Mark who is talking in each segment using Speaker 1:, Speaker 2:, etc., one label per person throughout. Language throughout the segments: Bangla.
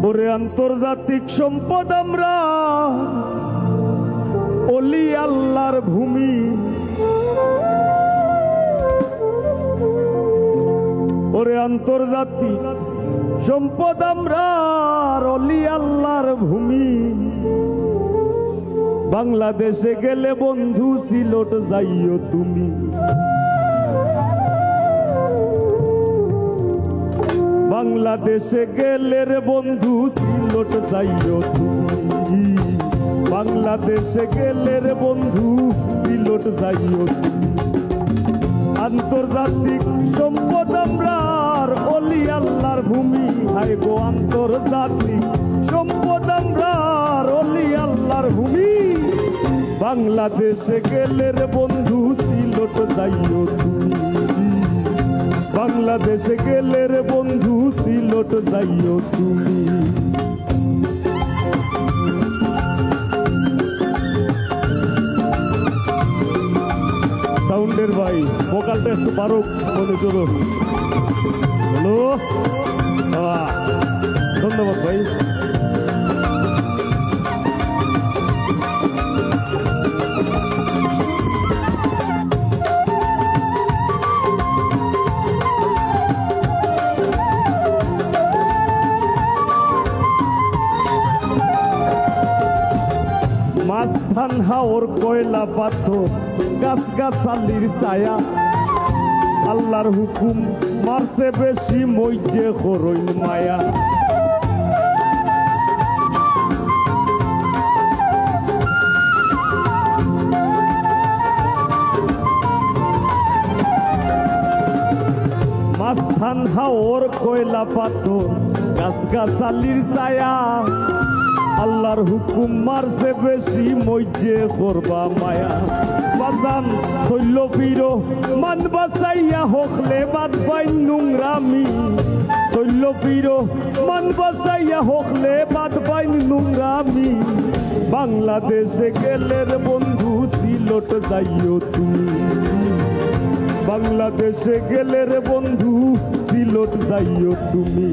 Speaker 1: ওরে আন্তর্জাতিক সম্পদ আমরা, অলি আল্লাহর ভূমি। ওরে আন্তর্জাতিক সম্পদ আমরা, অলি আল্লাহর ভূমি। বাংলাদেশে গেলে বন্ধু সিলেট যাইও তুমি। বাংলাদেশে গেলে রে বন্ধু সিলেট যাইও তুমি। বাংলাদেশে গেলে রে বন্ধু সিলেট যাইও তুমি। আন্তর্জাতিক সম্পদ আমরা, অলি আল্লাহর ভূমি। হায় গো আন্তর্জাতিক সম্পদ আমরা, অলি আল্লাহর ভূমি। বাংলাদেশে গেলে রে বন্ধু সিলেট যাইও তুমি। বাংলাদেশে গেলে রে বন্ধু সিলেট যাইও তুমি। সাউন্ডের ভাই ভোকালটা একটু পারুক মনে করো। হ্যালো, ধন্যবাদ ভাই। মাঝখান হাওর কয়লা পাথর, গাছ গাছালির ছায়া। আল্লাহর হুকুম মারছে বেশি, মইজে হরইন মায়া। মাঝখান হাওর কয়লা পাথর, গাছ গাছালির ছায়া। আল্লাহর হুকুম মারছে বেশি, মইজে করবা মায়া। বাজান শৈল পীর মান বাঁচাইয়া হকলে বাদ পাই নোংরামি। শৈল পীর মান বাঁচাইয়া হকলে বাদ পাই নোংরামি। বাংলাদেশে গেলে রে বন্ধু সিলেট যাইও তুমি। বাংলাদেশে গেলে রে বন্ধু সিলেট যাইও তুমি।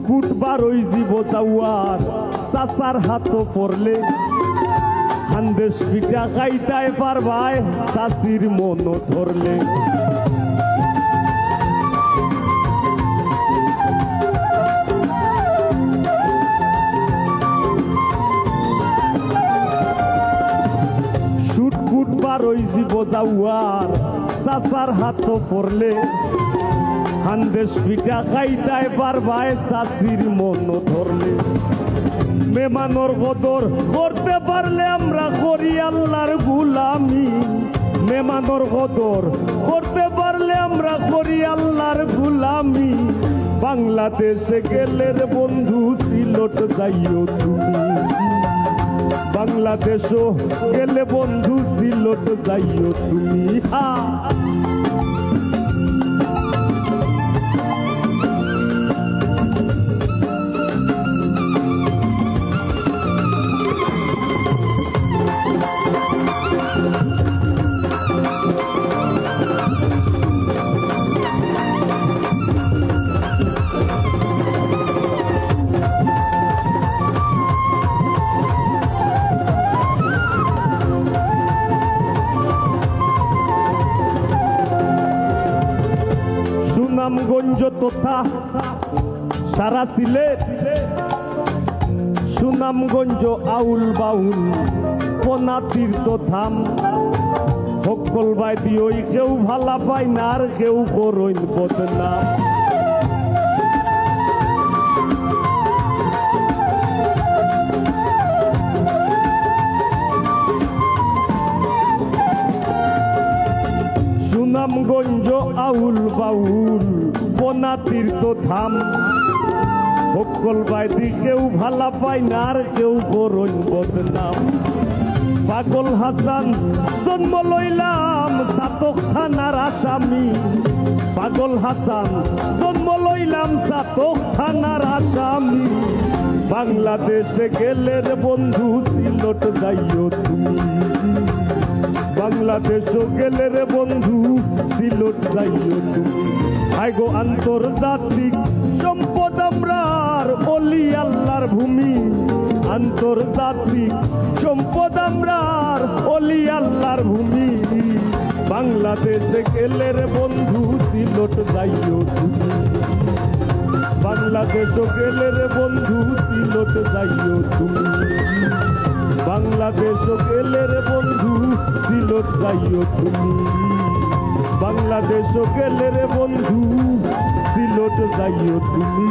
Speaker 1: ফুট বারোই জীব যাওয়ার, চাচার হাত পড়লে খান্দেশ পিঠা খাইতাই পারবাই, চাচির মন ধরলে। ফুট বারোই জীব যাওয়ার, চাচার হাত পড়লে খান্দেশ পিঠা খাইতাই পারবাই, চাচির মন ধরলে। মেমানোর কদর করতে পারলে আমরা করি আল্লাহর গুলামি। মেমানোর কদর করতে পারলে আমরা করি আল্লাহর গুলামি। বাংলাদেশে গেলে রে বন্ধু সিলেট যাইও তুমি। বাংলাদেশও গেলে বন্ধু সিলেট যাইও তুমি। সুনামগঞ্জ তথা সারা সিলেট, সুনামগঞ্জ আউল বাউল পনা তীর্থ ধাম। সকল বাইদি ওই কেউ ভালা পায় না, আর কেউ করইন বদনাম। সুনামগঞ্জ আউল বাউল পোনা তীর্থ ধাম সকল বাইদি কেউ ভালা পায় না আর কেউ করুন বদনাম পাগল হাসান জন্ম লইলাম সাতক থানার আসামি পাগল হাসান জন্ম লইলাম সাতক থানার আসামি বাংলাদেশে গেলে রে বন্ধু সিলট যাইও তুমি বাংলাদেশও গেলে রে বন্ধু সিলট যাইও তুমি আইগো আন্তর্জাতিক সম্পদ আমরার অলি আল্লাহর ভূমি আন্তর্জাতিক সম্পদ আমরার অলি আল্লাহর ভূমি বাংলাদেশে গেলে রে বন্ধু সিলট যাইও তুমি বাংলাদেশও গেলে রে বন্ধু সিলট যাইও তুমি বাংলাদেশও গেলে রে বন্ধু সিলট যাইও তুমি বাংলাদেশও গেলে রে বন্ধু সিলট যাইও তুমি